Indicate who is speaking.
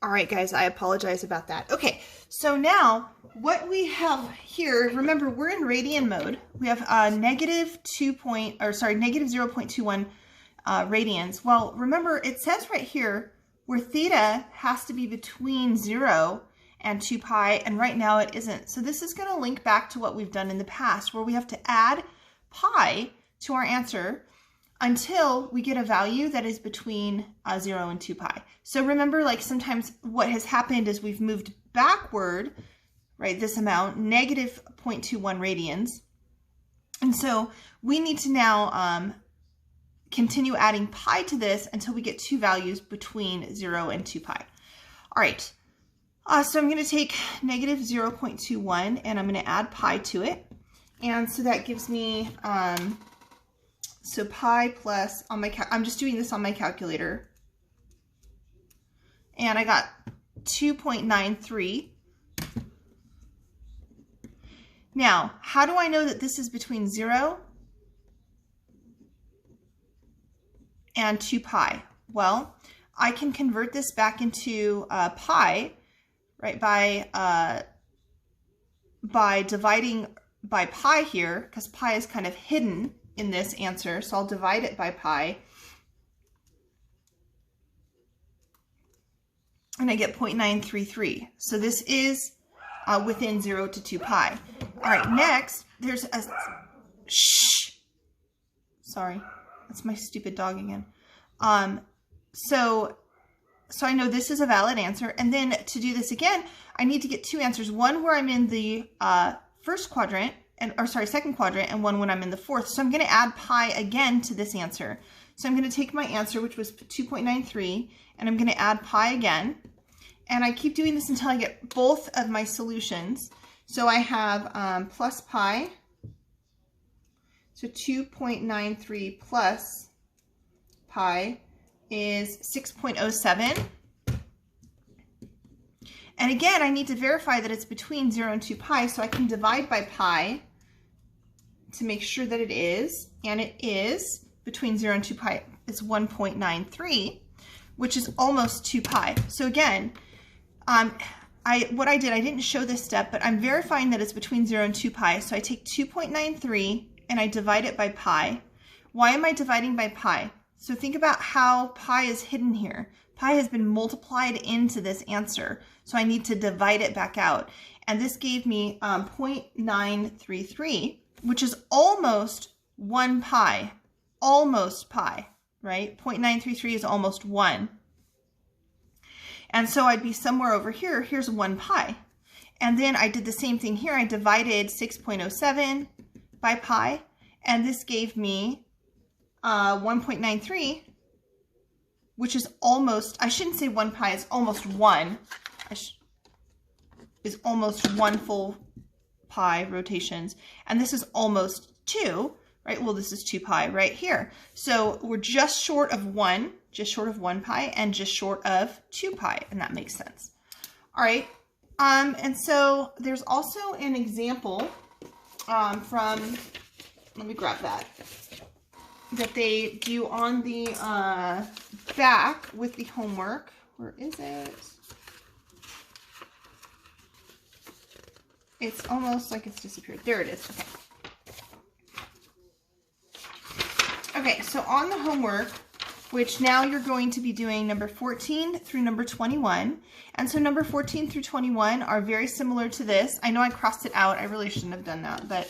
Speaker 1: All right, guys, I apologize about that. Okay, so now what we have here, remember we're in radian mode. We have negative 0.21 radians. Well, remember it says right here where theta has to be between 0 and 2 pi, and right now it isn't. So this is going to link back to what we've done in the past, where we have to add pi to our answer until we get a value that is between 0 and 2 pi. So remember, like sometimes what has happened is we've moved backward, right, this amount, negative 0.21 radians. And so we need to now continue adding pi to this until we get two values between 0 and 2 pi. All right, so I'm going to take negative 0.21 and I'm going to add pi to it. And so that gives me, so pi plus, on my I'm just doing this on my calculator. And I got 2.93. Now, how do I know that this is between 0 and 2 pi? Well, I can convert this back into pi, right, by dividing by pi here, because pi is kind of hidden in this answer. So I'll divide it by pi. And I get 0.933. So this is within 0 to 2 pi. All right, next, there's a, shh, sorry, that's my stupid dog again. So I know this is a valid answer. And then to do this again, I need to get two answers. One where I'm in the first quadrant, second quadrant, and one when I'm in the fourth. So I'm going to add pi again to this answer. So I'm going to take my answer, which was 2.93, and I'm going to add pi again. And I keep doing this until I get both of my solutions. So I have plus pi, so 2.93 plus pi is 6.07. And again, I need to verify that it's between 0 and 2 pi, so I can divide by pi to make sure that it is, and it is between 0 and 2 pi. It's 1.93, which is almost 2 pi. So again, what I did, I didn't show this step, but I'm verifying that it's between 0 and 2 pi. So I take 2.93 and I divide it by pi. Why am I dividing by pi? So think about how pi is hidden here. Pi has been multiplied into this answer, so I need to divide it back out. And this gave me 0.933, which is almost 1 pi. Almost pi, right? 0.933 is almost 1. And so I'd be somewhere over here. Here's 1 pi. And then I did the same thing here. I divided 6.07 by pi, and this gave me 1.93, which is almost, I shouldn't say 1 pi, it's almost 1. Is almost 1 full pi rotations. And this is almost 2, right? Well, this is 2 pi right here. So we're just short of 1 pi, and just short of 2 pi, and that makes sense. All right, and so there's also an example from, let me grab that they do on the back with the homework. Where is it? It's almost like it's disappeared. There it is. Okay. Okay, so on the homework, which now you're going to be doing number 14 through number 21. And so number 14 through 21 are very similar to this. I know I crossed it out. I really shouldn't have done that, but